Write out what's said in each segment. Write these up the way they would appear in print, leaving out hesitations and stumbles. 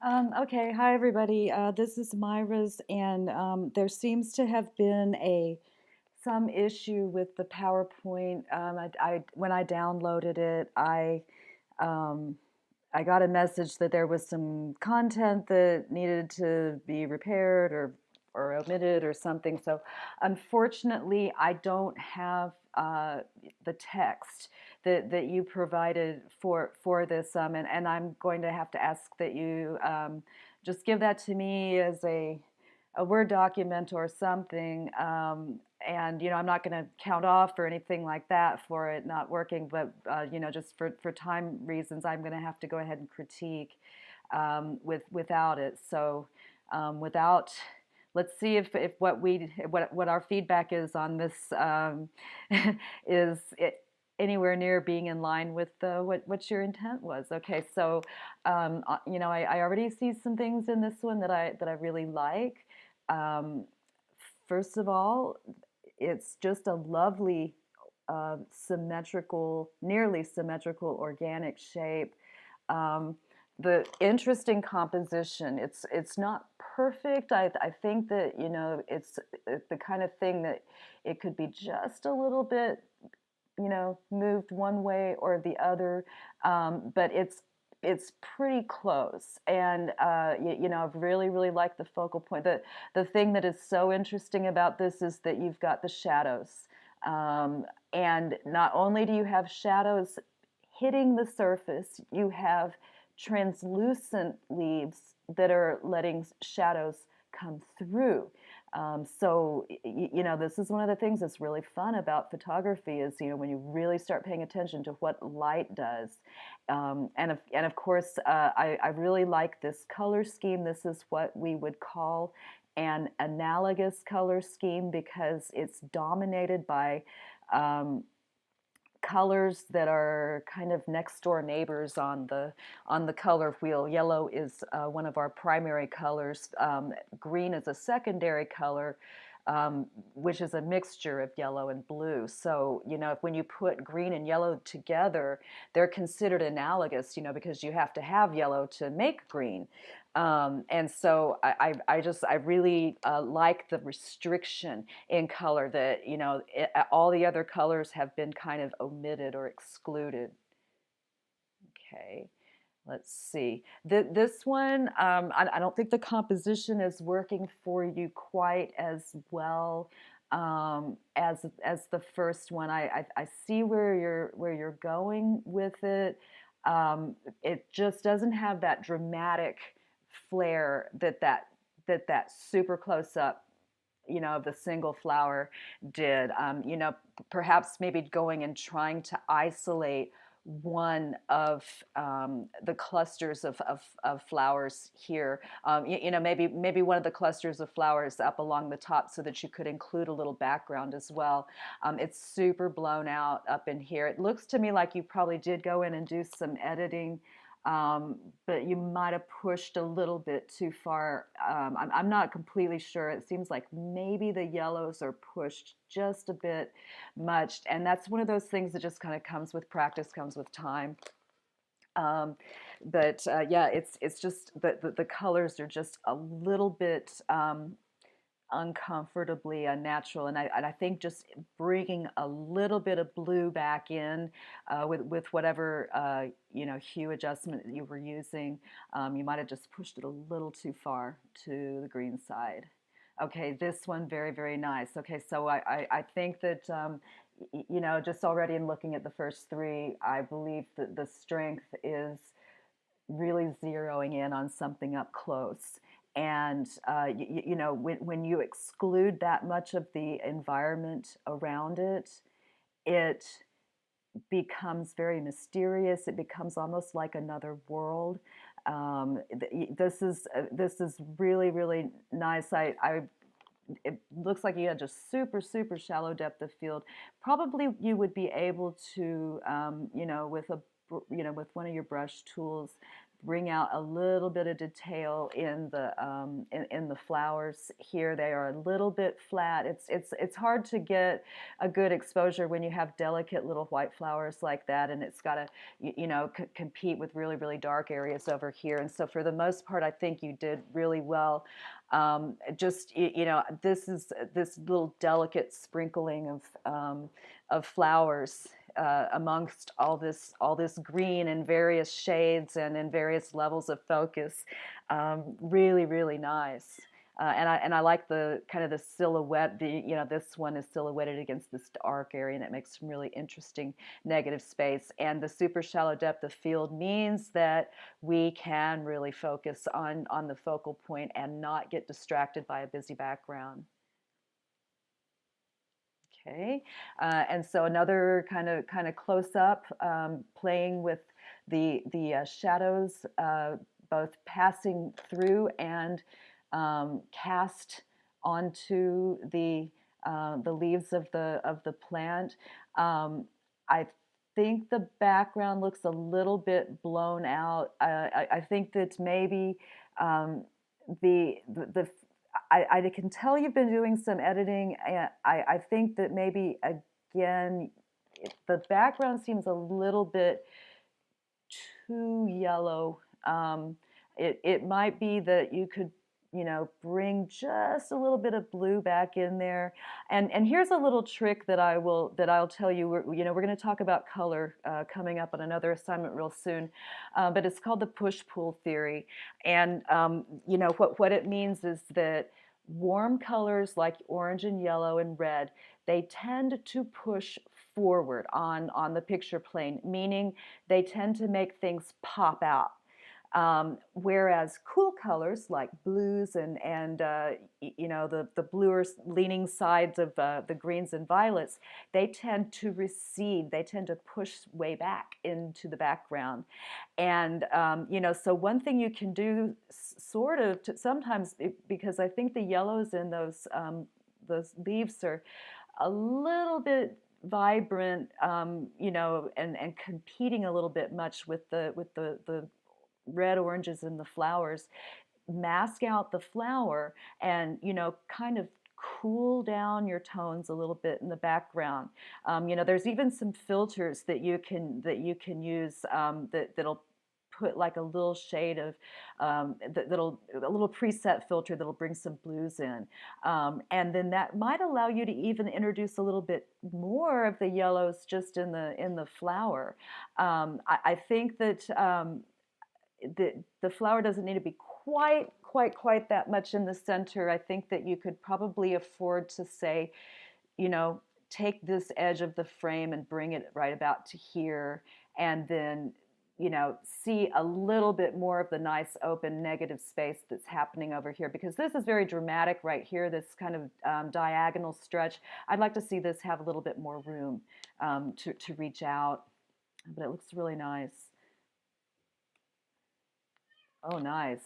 Okay, hi everybody. This is Myra's, and there seems to have been a some issue with the PowerPoint. When I downloaded it, um, I got a message that there was some content that needed to be repaired or omitted or something. So unfortunately, I don't have the text that you provided for this, and I'm going to have to ask that you just give that to me as a Word document or something. And I'm not going to count off or anything like that for it not working, but just for time reasons, I'm going to have to go ahead and critique without it. So without let's see if what our feedback is on this is it anywhere near being in line with what your intent was. Okay, so I already see some things in this one that I really like. um, First of all, it's just a lovely symmetrical, nearly symmetrical organic shape. Um, the interesting composition. It's not perfect. I think that it's the kind of thing that it could be just a little bit moved one way or the other, but it's pretty close. And I've really liked the focal point. The thing that is so interesting about this is that you've got the shadows, and not only do you have shadows hitting the surface, you have translucent leaves that are letting shadows come through. This is one of the things that's really fun about photography is, when you really start paying attention to what light does. And of course, I really like this color scheme. This is what we would call an analogous color scheme because it's dominated by um, colors that are kind of next door neighbors on the color wheel. Yellow is one of our primary colors. Green is a secondary color, which is a mixture of yellow and blue. So, when you put green and yellow together, they're considered analogous, because you have to have yellow to make green. And so I really like the restriction in color that, all the other colors have been kind of omitted or excluded. Okay. Let's see. This one, I don't think the composition is working for you quite as well as the first one. I see where you're going with it. It just doesn't have that dramatic flair that super close up, of the single flower did. Perhaps maybe going and trying to isolate one of the clusters of flowers here. Maybe one of the clusters of flowers up along the top so that you could include a little background as well. It's super blown out up in here. It looks to me like you probably did go in and do some editing, but you might have pushed a little bit too far. I'm not completely sure. It seems like maybe the yellows are pushed just a bit much, and that's one of those things that just kind of comes with practice, comes with time. Um, but yeah, it's just the colors are just a little bit uncomfortably unnatural, and I think just bringing a little bit of blue back in with whatever hue adjustment you were using, you might have just pushed it a little too far to the green side. Okay, this one very nice. Okay, so I think that just already in looking at the first three, I believe that the strength is really zeroing in on something up close. And when you exclude that much of the environment around it, it becomes very mysterious. It becomes almost like another world. This is really nice. It looks like you had just super shallow depth of field. Probably you would be able to, with one of your brush tools, bring out a little bit of detail in the flowers here. They are a little bit flat. It's hard to get a good exposure when you have delicate little white flowers like that, and it's got to compete with really dark areas over here. And so for the most part, I think you did really well. Just this is this little delicate sprinkling of flowers amongst all this green in various shades and in various levels of focus. Really nice. And I like the kind of the silhouette. This one is silhouetted against this dark area, and it makes some really interesting negative space. And the super shallow depth of field means that we can really focus on the focal point and not get distracted by a busy background. Okay, and so another kind of close up, playing with the shadows, both passing through and cast onto the leaves of the plant. I think the background looks a little bit blown out. I think that maybe the I can tell you've been doing some editing. I think that maybe again the background seems a little bit too yellow. It might be that you could bring just a little bit of blue back in there. And here's a little trick that I'll tell you. We're going to talk about color coming up on another assignment real soon, but it's called the push-pull theory. And what it means is that warm colors like orange and yellow and red, they tend to push forward on the picture plane, meaning they tend to make things pop out. Whereas cool colors like blues and the bluer leaning sides of the greens and violets, they tend to recede. They tend to push way back into the background. And so one thing you can do sort of sometimes, because I think the yellows in those leaves are a little bit vibrant, and competing a little bit much with the red, oranges, and the flowers. Mask out the flower and kind of cool down your tones a little bit in the background. There's even some filters that you can use, that'll put like a little shade of a little preset filter that'll bring some blues in, and then that might allow you to even introduce a little bit more of the yellows just in the flower. I think that the flower doesn't need to be quite that much in the center. I think that you could probably afford to say, take this edge of the frame and bring it right about to here, and then see a little bit more of the nice open negative space that's happening over here, because this is very dramatic right here, this kind of diagonal stretch. I'd like to see this have a little bit more room to reach out, but it looks really nice. Oh, nice.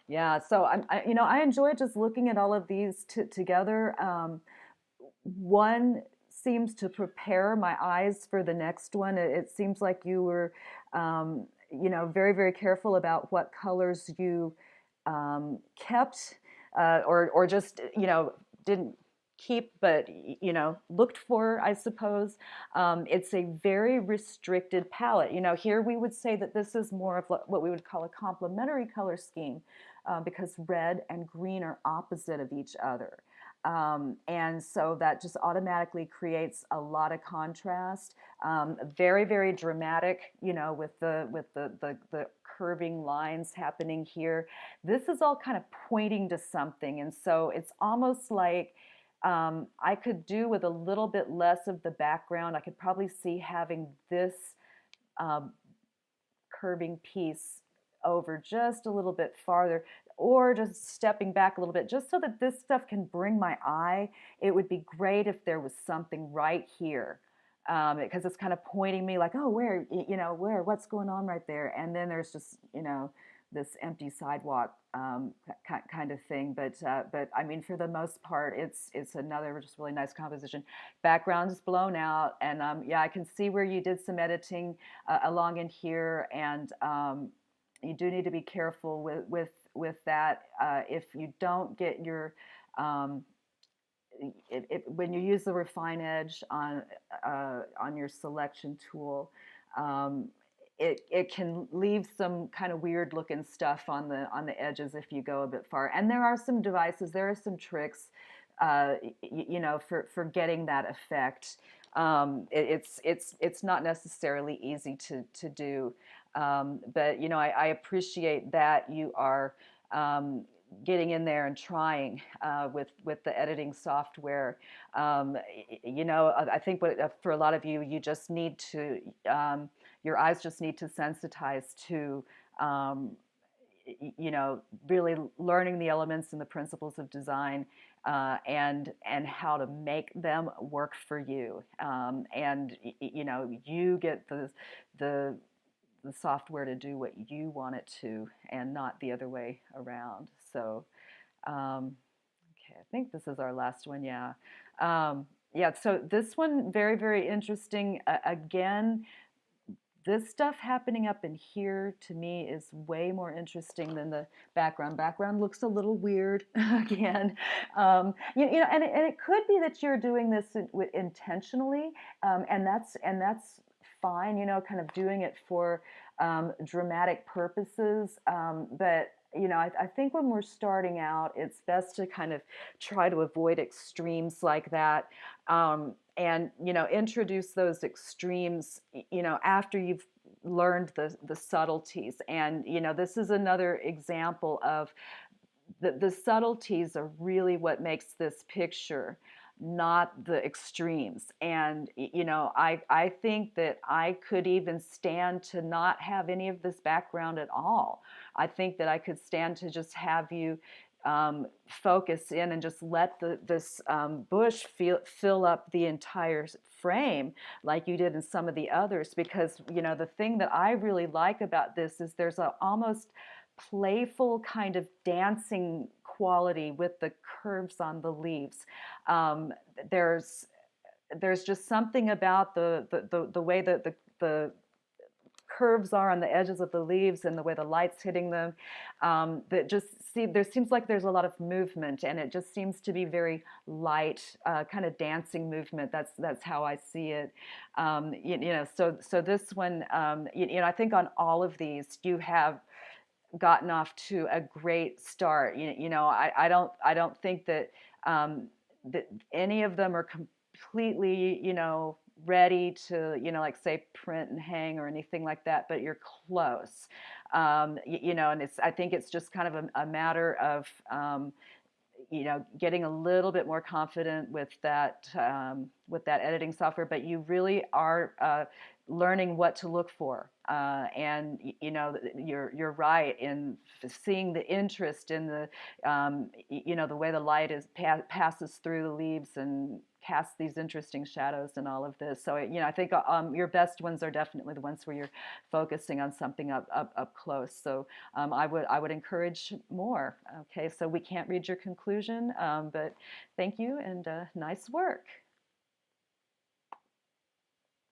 Yeah, so I enjoy just looking at all of these together. One seems to prepare my eyes for the next one. It seems like you were, very careful about what colors you kept, or just didn't keep, but looked for, I suppose. It's a very restricted palette. Here we would say that this is more of what we would call a complementary color scheme, because red and green are opposite of each other. And so that just automatically creates a lot of contrast. Very dramatic, with the curving lines happening here. This is all kind of pointing to something, and so it's almost like I could do with a little bit less of the background. I could probably see having this curving piece over just a little bit farther, or just stepping back a little bit, just so that this stuff can bring my eye. It would be great if there was something right here, because it's kind of pointing me like, oh, where, what's going on right there? And then there's just, this empty sidewalk kind of thing. But I mean, for the most part, it's another just really nice composition. Background is blown out, and yeah, I can see where you did some editing along in here, and you do need to be careful with that. If you don't get your um, when you use the refine edge on your selection tool, um, it can leave some kind of weird looking stuff on the edges if you go a bit far. And there are some devices, there are some tricks, for getting that effect. It's not necessarily easy to do, but I appreciate that you are. Getting in there and trying with the editing software. Um, I think for a lot of you, you just need to your eyes just need to sensitize to um, really learning the elements and the principles of design, and how to make them work for you. And you get the the software to do what you want it to, and not the other way around. So, okay, I think this is our last one. Yeah. Yeah, so this one, very, very interesting. Again, this stuff happening up in here to me is way more interesting than the background. Background looks a little weird again. And it could be that you're doing this intentionally, and that's fine. Kind of doing it for dramatic purposes. But I think when we're starting out, it's best to kind of try to avoid extremes like that. And introduce those extremes after you've learned the subtleties. And this is another example of the subtleties are really what makes this picture, not the extremes. And I think that I could even stand to not have any of this background at all. I think that I could stand to just have you focus in and just let this bush fill up the entire frame like you did in some of the others. Because the thing that I really like about this is there's a almost playful kind of dancing quality with the curves on the leaves. Um, there's there's just something about the way that the curves are on the edges of the leaves and the way the light's hitting them, that just there seems like there's a lot of movement, and it just seems to be very light, kind of dancing movement. That's how I see it. So this one, I think on all of these you have gotten off to a great start. I don't think that that any of them are completely ready to like say print and hang or anything like that, but you're close. And I think it's just kind of a matter of getting a little bit more confident with that editing software. But you really are learning what to look for, and you're right in seeing the interest in the way the light passes through the leaves and casts these interesting shadows and all of this. So I think your best ones are definitely the ones where you're focusing on something up close. So I would encourage more. Okay, so we can't read your conclusion, but thank you, and nice work.